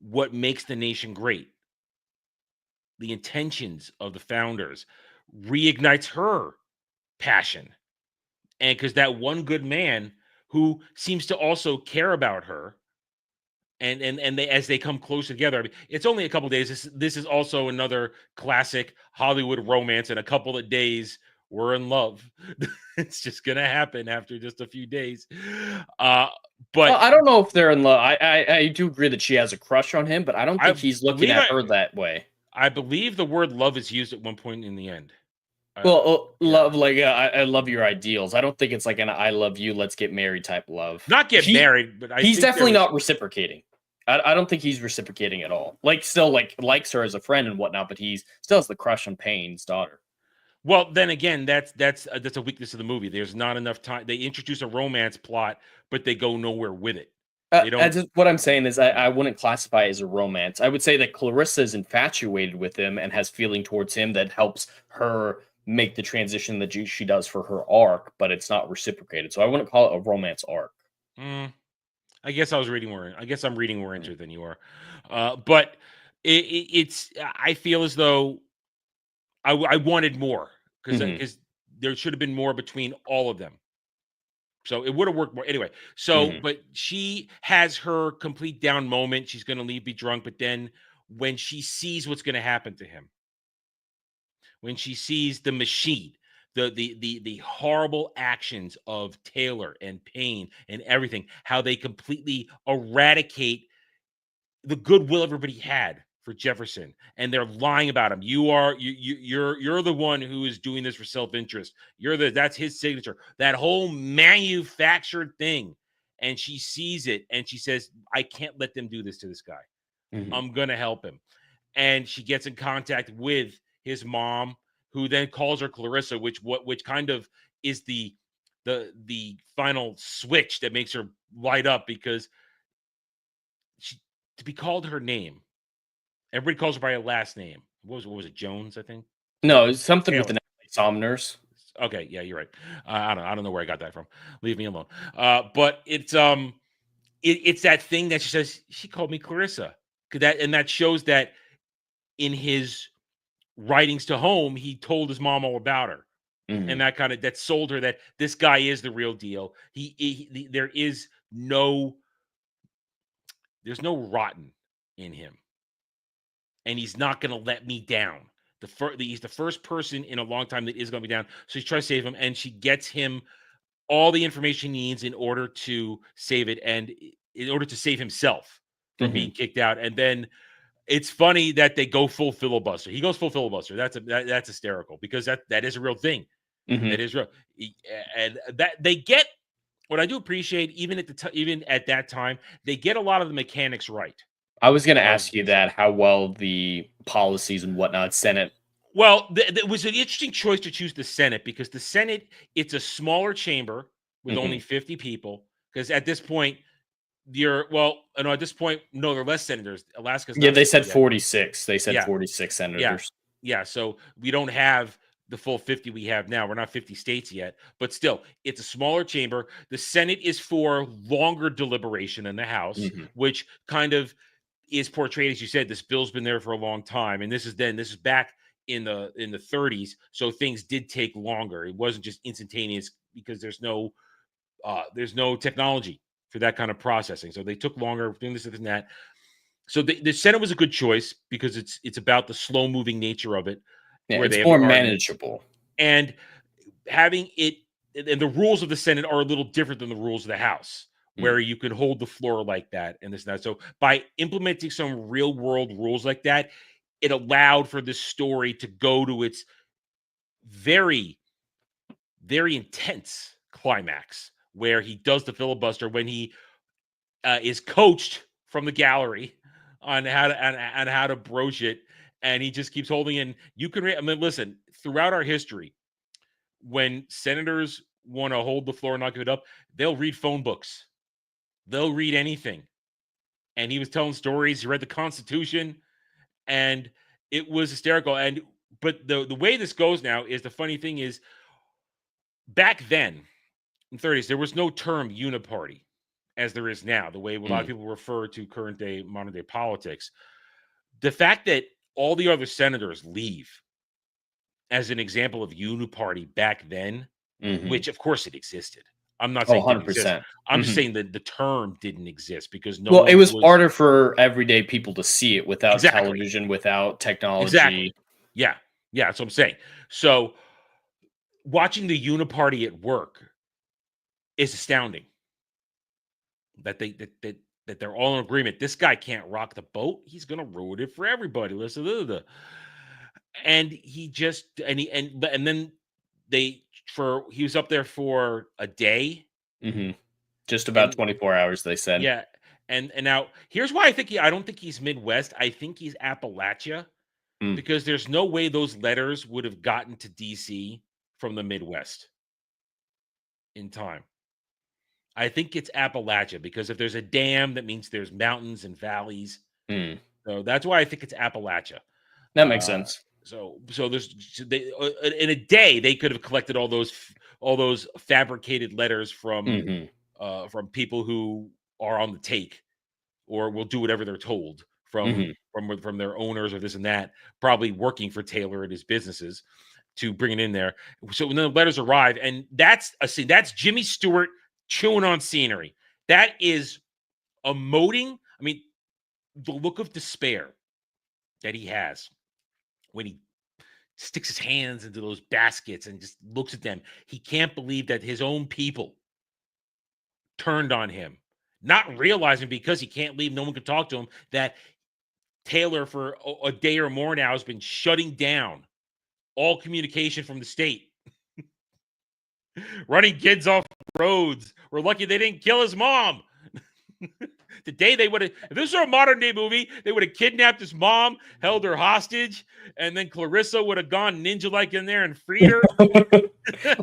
what makes the nation great, the intentions of the founders, reignites her passion. And because that one good man who seems to also care about her, and they, as they come closer together, I mean, it's only a couple days. This is also another classic Hollywood romance. In a couple of days, we're in love. It's just gonna happen after just a few days. But I don't know if they're in love. I do agree that she has a crush on him, but I don't think he's looking at her that way. I believe the word love is used at one point in the end. Love, like I love your ideals. I don't think it's like an I love you, let's get married type love. Not get married, but he's definitely not reciprocating. I don't think he's reciprocating at all. Like, still likes her as a friend and whatnot, but he's still has the crush on Payne's daughter. Well, then again, that's a weakness of the movie. There's not enough time. They introduce a romance plot, but they go nowhere with it. What I'm saying is I wouldn't classify it as a romance. I would say that Clarissa is infatuated with him and has feeling towards him that helps her make the transition that she does for her arc, but it's not reciprocated. So I wouldn't call it a romance arc. I guess I'm reading more into it than you are. But it's I feel as though I wanted more, because there should have been more between all of them. So it would have worked more anyway. So, but she has her complete down moment. She's going to leave, be drunk. But then when she sees what's going to happen to him, when she sees the machine, the horrible actions of Taylor and Payne and everything, how they completely eradicate the goodwill everybody had for Jefferson, and they're lying about him. You're the one who is doing this for self-interest. That's his signature. That whole manufactured thing. And she sees it and she says, I can't let them do this to this guy. I'm gonna help him. And she gets in contact with his mom, who then calls her Clarissa, which kind of is the final switch that makes her light up, because to be called her name. Everybody calls her by her last name. What was it? Jones, I think. No, it's something with the Somners. Okay, yeah, you're right. I don't know where I got that from. Leave me alone. But it's that thing that she says, she called me Clarissa. That shows that in his writings to home, he told his mom all about her. And that sold her that this guy is the real deal. There's no rotten in him. And he's not going to let me down. He's the first person in a long time that is going to be down. So she tries to save him, and she gets him all the information he needs in order to save it, and in order to save himself from being kicked out. And then it's funny that they go full filibuster. He goes full filibuster. That's hysterical, because that is a real thing. That is real. And that they get, what I do appreciate, even at that time, they get a lot of the mechanics right. I was going to ask you that, how well the policies and whatnot, Senate. Well, it was an interesting choice to choose the Senate, because the Senate, it's a smaller chamber with only 50 people. Because at this point, at this point, no, there are less senators. Alaska's not. Yeah, they said 46. They said 46 senators. Yeah, so we don't have the full 50 we have now. We're not 50 states yet, but still, it's a smaller chamber. The Senate is for longer deliberation than the House, which kind of is portrayed, as you said, this bill's been there for a long time, and this is back in the 30s, so things did take longer. It wasn't just instantaneous, because there's no technology for that kind of processing, so they took longer doing this and that. So the Senate was a good choice, because it's about the slow moving nature of it. Yeah, where it's more manageable, and having it, and the rules of the Senate are a little different than the rules of the House, where you can hold the floor like that and this and that. So by implementing some real world rules like that, it allowed for this story to go to its very, very intense climax, where he does the filibuster, when he is coached from the gallery on how to broach it. and he just keeps holding in. You can, I mean, listen, throughout our history, when senators want to hold the floor and not give it up, they'll read phone books. They'll read anything. And he was telling stories. He read the Constitution, and it was hysterical. But the way this goes now is, the funny thing is, back then in the 30s, there was no term uniparty as there is now, the way a lot of people refer to current day, modern day politics. The fact that all the other senators leave as an example of uniparty back then, which of course it existed. I'm not saying it didn't exist. I'm just saying that the term didn't exist because it was harder for everyday people to see it without television, without technology. Exactly. Yeah. Yeah, that's what I'm saying. So watching the uniparty at work is astounding. That they're all in agreement. This guy can't rock the boat. He's gonna ruin it for everybody. Listen, and he just and then he was up there for a day. Just about 24 hours, they said. Yeah. And now here's why I don't think he's Midwest. I think he's Appalachia, because there's no way those letters would have gotten to DC from the Midwest in time. I think it's Appalachia, because if there's a dam, that means there's mountains and valleys. So that's why I think it's Appalachia. That makes sense. So there's in a day they could have collected all those fabricated letters from people who are on the take or will do whatever they're told from their owners or this and that, probably working for Taylor and his businesses to bring it in there. So when the letters arrive, and that's a scene, that's Jimmy Stewart chewing on scenery. That is emoting. I mean, the look of despair that he has when he sticks his hands into those baskets and just looks at them. He can't believe that his own people turned on him, not realizing, because he can't leave, no one can talk to him, that Taylor for a day or more now has been shutting down all communication from the state. Running kids off roads. We're lucky they didn't kill his mom. Today they would have, if this were a modern day movie, they would have kidnapped his mom, held her hostage, and then Clarissa would have gone ninja-like in there and freed her.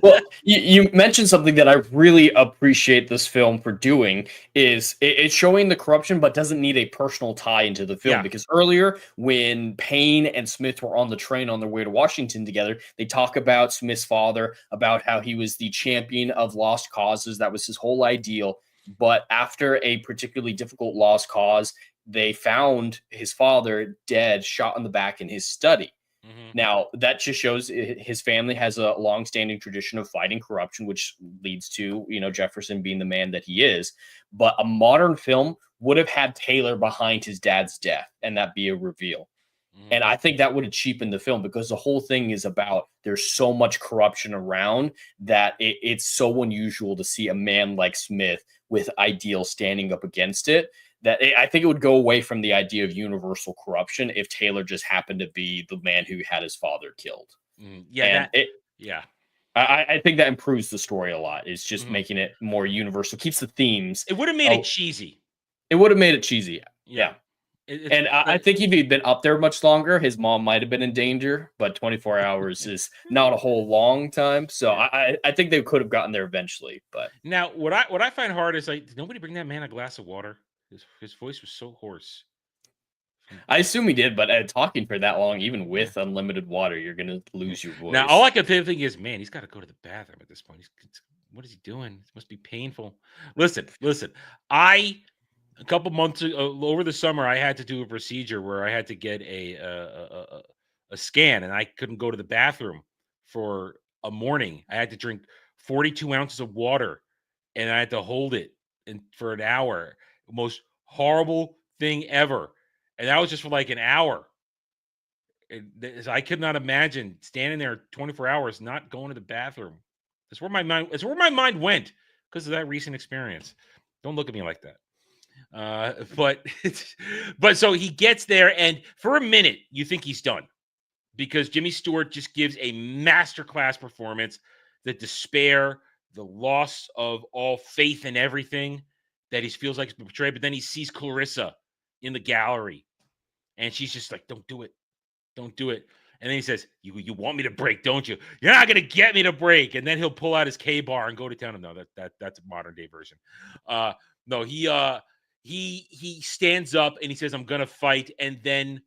Well, you mentioned something that I really appreciate this film for doing, is it's showing the corruption, but doesn't need a personal tie into the film. Because earlier, when Payne and Smith were on the train on their way to Washington together, they talk about Smith's father, about how he was the champion of lost causes. That was his whole ideal. But after a particularly difficult lost cause, they found his father dead, shot in the back in his study. Now, that just shows his family has a long-standing tradition of fighting corruption, which leads to, Jefferson being the man that he is. But a modern film would have had Taylor behind his dad's death, and that be a reveal. And I think that would have cheapened the film, because the whole thing is about, there's so much corruption around that it's so unusual to see a man like Smith with ideals standing up against it, that I think it would go away from the idea of universal corruption if Taylor just happened to be the man who had his father killed. I think that improves the story a lot. It's just making it more universal, keeps the themes. It would have made it cheesy. It would have made it cheesy. Yeah. I think if he'd been up there much longer, his mom might have been in danger, but 24 hours is not a whole long time. So I think they could have gotten there eventually. But now what I find hard is, like, did nobody bring that man a glass of water? His voice was so hoarse. I assume he did, but talking for that long, even with unlimited water, you're going to lose your voice. Now, all I can think is, man, he's got to go to the bathroom at this point. What is he doing? It must be painful. Listen. A couple months ago, over the summer, I had to do a procedure where I had to get a scan, and I couldn't go to the bathroom for a morning. I had to drink 42 ounces of water, and I had to hold it for an hour. Most horrible thing ever. And that was just for like an hour. I could not imagine standing there 24 hours not going to the bathroom. It's where my mind went because of that recent experience. Don't look at me like that. But so he gets there, and for a minute you think he's done, because Jimmy Stewart just gives a masterclass performance. The despair, the loss of all faith in everything that he feels like he's been betrayed. But then he sees Clarissa in the gallery, and she's just like, "Don't do it. Don't do it. And then he says, you want me to break, don't you? You're not gonna get me to break. And then he'll pull out his K-bar and go to town. No, that's a modern day version. No, he stands up and he says, I'm gonna fight, and then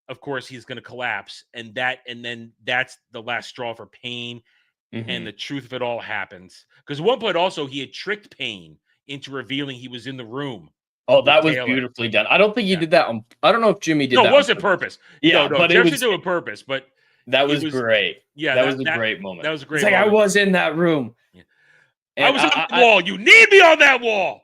of course he's gonna collapse, and then that's the last straw for Payne, and the truth of it all happens. Because at one point also he had tricked Payne into revealing he was in the room. Oh, that was beautifully done. I don't think he did that on. I don't know if Jimmy did that. No, it wasn't purpose. Yeah, no, but Jeff it should do it purpose. But that was great. Yeah, that was a great moment. That was a great. It's like moment. I was in that room. Yeah. I was on the wall. You need me on that wall.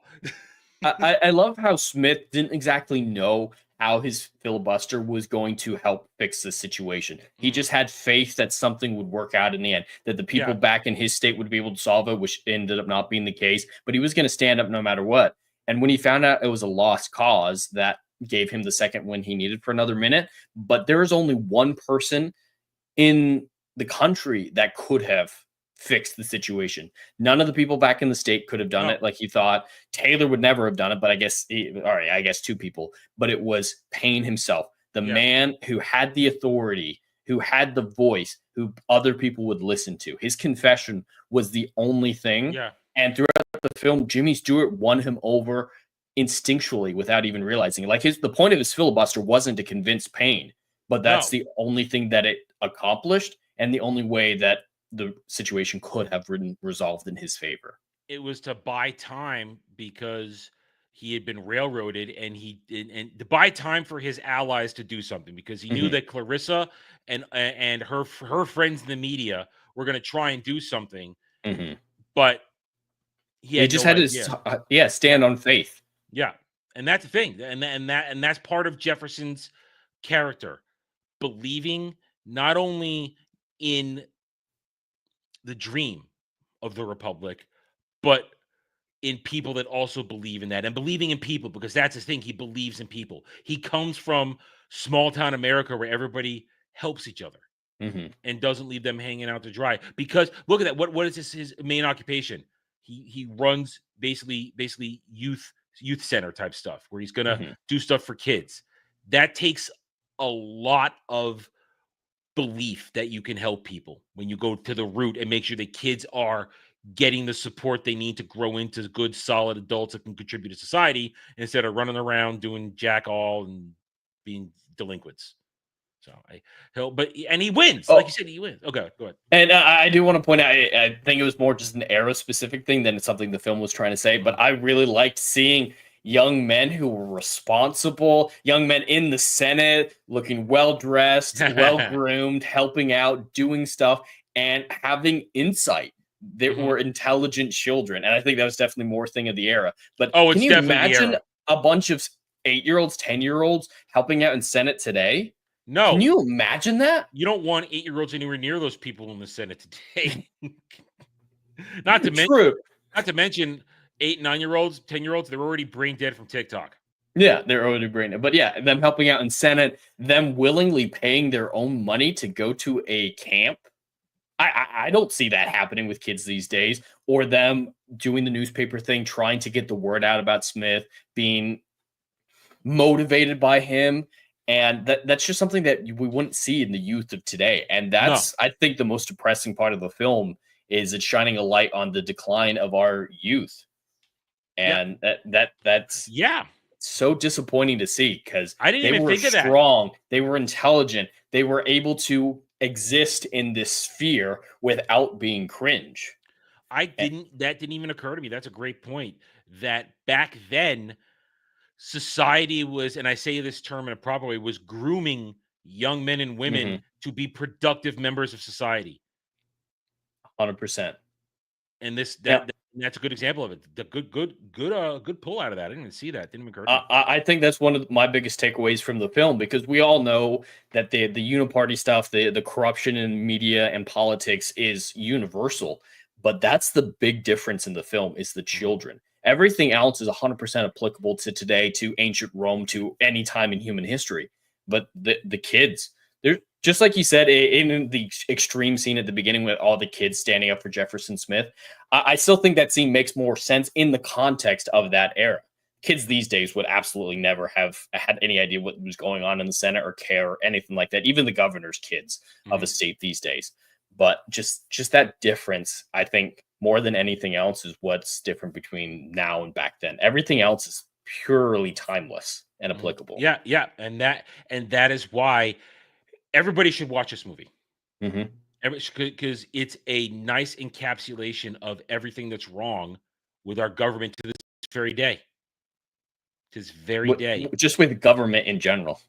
I love how Smith didn't exactly know how his filibuster was going to help fix the situation. He just had faith that something would work out in the end, that the people back in his state would be able to solve it, which ended up not being the case. But he was going to stand up no matter what. And when he found out it was a lost cause, that gave him the second win he needed for another minute. But there is only one person in the country that could have fixed the situation. None of the people back in the state could have done it like he thought. Taylor would never have done it, but I guess two people. But it was Payne himself, the man who had the authority, who had the voice, who other people would listen to. His confession was the only thing. Yeah. And throughout the film, Jimmy Stewart won him over instinctually without even realizing it. Like the point of his filibuster wasn't to convince Payne, but that's the only thing that it accomplished, and the only way that the situation could have been resolved in his favor. It was to buy time because he had been railroaded, and to buy time for his allies to do something, because he knew that Clarissa and her friends in the media were going to try and do something, but he just had to stand on faith. Yeah, and that's the thing, and that's part of Jefferson's character, believing not only in the dream of the Republic, but in people that also believe in that, and believing in people, because that's the thing. He believes in people. He comes from small town America where everybody helps each other and doesn't leave them hanging out to dry. Because look at that. What is his main occupation? He runs basically youth center type stuff, where he's gonna do stuff for kids. That takes a lot of belief that you can help people when you go to the root and make sure that kids are getting the support they need to grow into good, solid adults that can contribute to society, instead of running around doing jack all and being delinquents. So he wins. Like you said, he wins. Okay, go ahead. And I do want to point out, I think it was more just an era specific thing than something the film was trying to say, but I really liked seeing young men who were responsible, young men in the Senate, looking well-dressed, well-groomed, helping out, doing stuff, and having insight. They were intelligent children. And I think that was definitely more thing of the era. But can you imagine a bunch of 8-year-olds, 10-year-olds helping out in Senate today? No. Can you imagine that? You don't want 8-year-olds anywhere near those people in the Senate today. Not to mention 8, 9-year-olds, 10-year-olds, they're already brain dead from TikTok. Yeah, they're already brain dead. But yeah, them helping out in Senate, them willingly paying their own money to go to a camp. I don't see that happening with kids these days, or them doing the newspaper thing, trying to get the word out about Smith, being motivated by him. And that's just something that we wouldn't see in the youth of today. And that's, I think, the most depressing part of the film is it's shining a light on the decline of our youth. And that's so disappointing to see, because they were strong, they were intelligent, they were able to exist in this sphere without being cringe. That didn't even occur to me. That's a great point. That back then, society was, and I say this term in a proper way, was grooming young men and women to be productive members of society. 100%. And that's a good example of it. The good pull out of that. I didn't even see that. Didn't even occur to me. I think that's one of my biggest takeaways from the film, because we all know that the uniparty stuff, the corruption in media and politics is universal. But that's the big difference in the film, is the children. Everything else is 100% applicable to today, to ancient Rome, to any time in human history. But the kids, they're just like you said, in the extreme scene at the beginning with all the kids standing up for Jefferson Smith. I still think that scene makes more sense in the context of that era. kids these days would absolutely never have had any idea what was going on in the Senate or care or anything like that. Even the governor's kids of a state these days. But just that difference, I think, more than anything else, is what's different between now and back then. Everything else is purely timeless and applicable. Yeah, and that is why everybody should watch this movie. Because it's a nice encapsulation of everything that's wrong with our government to this very day. To this very day. Just with government in general.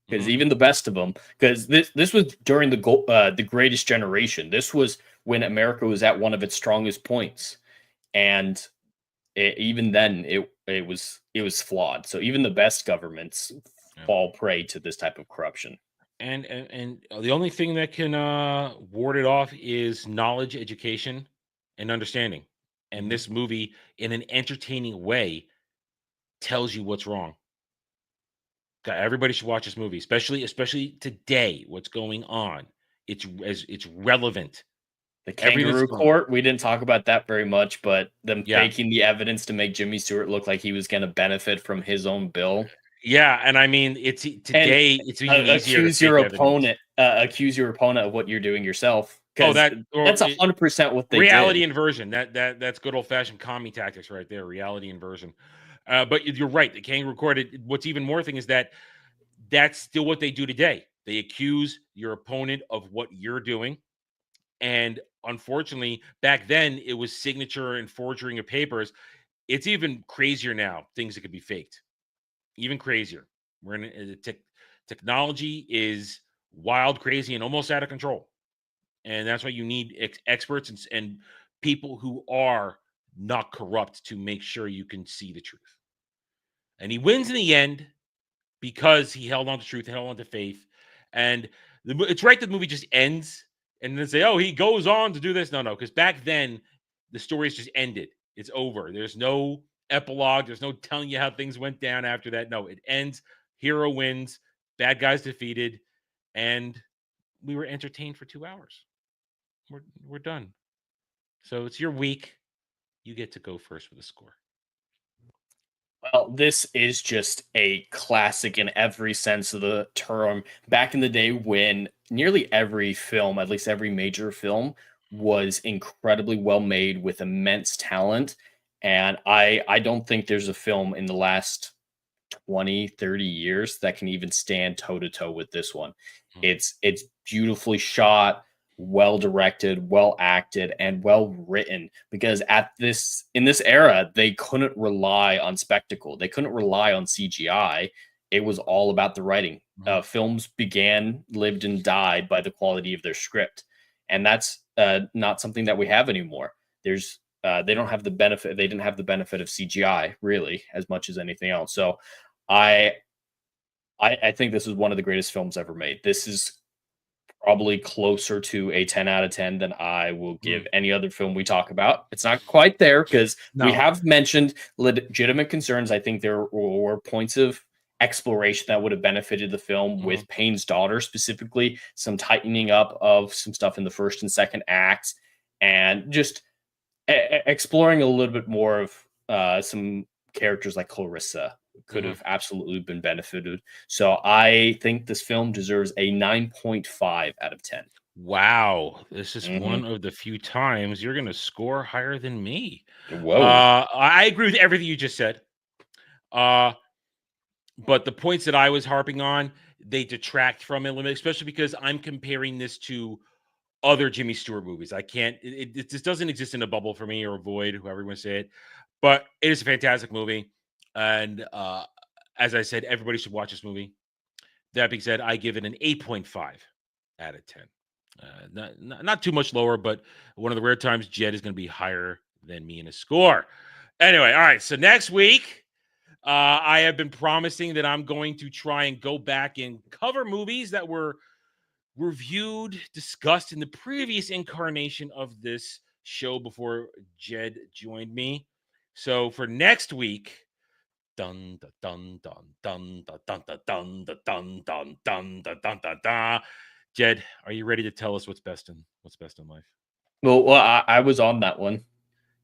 Because even the best of them, because this was during the Greatest Generation. This was when America was at one of its strongest points, and even then it was flawed. So even the best governments fall prey to this type of corruption. And the only thing that can ward it off is knowledge, education, and understanding. And this movie, in an entertaining way, tells you what's wrong. Everybody should watch this movie, especially today. What's going on? It's relevant. The kangaroo court. We didn't talk about that very much, but them faking the evidence to make Jimmy Stewart look like he was going to benefit from his own bill. Yeah, and I mean, it's today. It's even easier accuse your opponent. Accuse your opponent of what you're doing yourself. Oh, that's 100% what they reality did. inversion. That's good old fashioned commie tactics right there. Reality inversion. But you're right. The kangaroo court. What's even more thing is that's still what they do today. They accuse your opponent of what you're doing, and unfortunately, back then it was signature and forging of papers. It's even crazier now. Things that could be faked, even crazier. We're in technology is wild, crazy, and almost out of control, and that's why you need experts and people who are not corrupt to make sure you can see the truth. And he wins in the end because he held on to truth, held on to faith. And it's right that the movie just ends and then say, oh, he goes on to do this. No, because back then the stories just ended. It's over. There's no epilogue. There's no telling you how things went down after that. No, it ends. Hero wins. Bad guys defeated. And we were entertained for 2 hours. We're done. So it's your week. You get to go first with a score. Well, this is just a classic in every sense of the term. Back in the day when nearly every film, at least every major film, was incredibly well made with immense talent. And I don't think there's a film in the last 20, 30 years that can even stand toe-to-toe with this one. It's beautifully shot, well directed, well acted, and well written, because in this era they couldn't rely on spectacle, they couldn't rely on CGI. It was all about the writing. Films lived and died by the quality of their script, and that's not something that we have anymore. They didn't have the benefit of CGI really as much as anything else. So I think this is one of the greatest films ever made. This is probably closer to a 10 out of 10 than I will give any other film we talk about. It's not quite there because we have mentioned legitimate concerns. I think there were points of exploration that would have benefited the film with Payne's daughter, specifically some tightening up of some stuff in the first and second acts, and just exploring a little bit more of some characters like Clarissa could have absolutely been benefited. So I think this film deserves a 9.5 out of 10. Wow. This is one of the few times you're going to score higher than me. Whoa. I agree with everything you just said. But the points that I was harping on, they detract from it, especially because I'm comparing this to other Jimmy Stewart movies. I can't, it just doesn't exist in a bubble for me, or a void, whoever you want to say it. But it is a fantastic movie. And as I said, everybody should watch this movie. That being said, I give it an 8.5 out of 10. Not too much lower, but one of the rare times Jed is going to be higher than me in a score. Anyway, all right. So next week, I have been promising that I'm going to try and go back and cover movies that were reviewed, discussed in the previous incarnation of this show before Jed joined me. So for next week, dun dun dun dun dun dun dun dun dun dun dun dun dun dun. Jed, are you ready to tell us what's best in life? Well, I was on that one.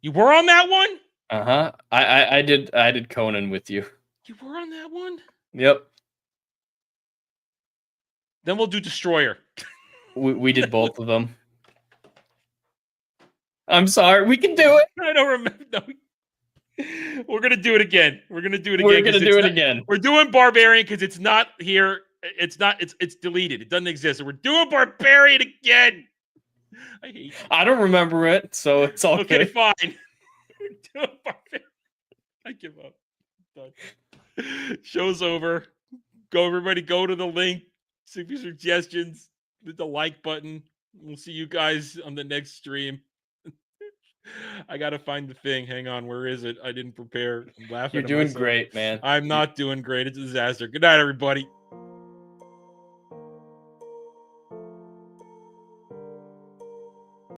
You were on that one? I did Conan with you. You were on that one? Yep. Then we'll do Destroyer. We did both of them. I'm sorry. We can do it. I don't remember. No. We're gonna do it again. We're gonna do it again. We're gonna do it again. We're doing Barbarian because it's not here. It's not. It's deleted. It doesn't exist. So we're doing Barbarian again. I hate you. I don't remember it, so it's all Okay, good. fine. We're doing Barbarian. I give up. Done. Show's over. Go, everybody. Go to the link. See your suggestions. Hit the like button. We'll see you guys on the next stream. I gotta find the thing. Hang on, where is it? I didn't prepare. I'm laughing. You're at doing myself. great, man. I'm not doing great. It's a disaster. Good night, everybody.